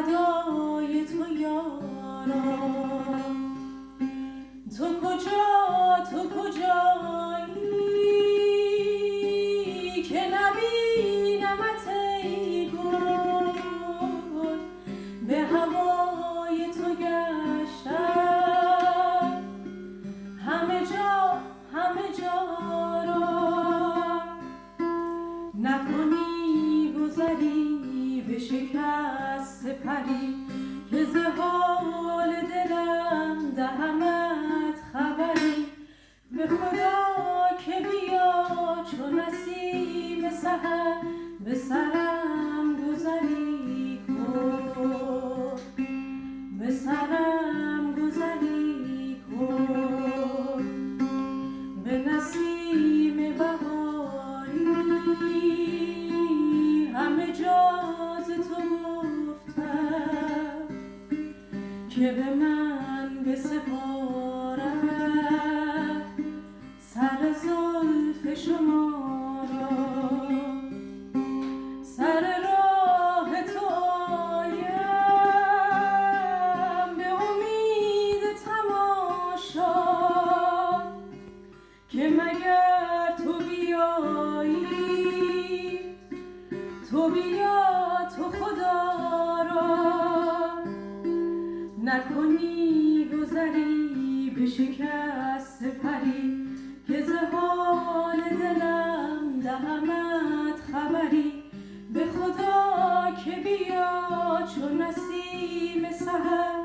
فدای تو یارم. تو کجایی که نبینمت ای گل؟ به هوای تو گشتم همه جا را. نکنی گذری به شکست پری که ز حال دلم دهمت خبری. به خدا که بیا چو نسیم سحر به سرم گذری کن، به سرم گذری کن. به نسیم بهاری همه جاز تو گفتم که به من بسپارد سر زلف شما را. سر راه تو آیم به امید تماشا که مگر تو بیایی، تو بیا تو خدا را. نکنی گذری به شکست پری که ز حال دلم دهمت خبری. به خدا که بیا چو نسیم سحر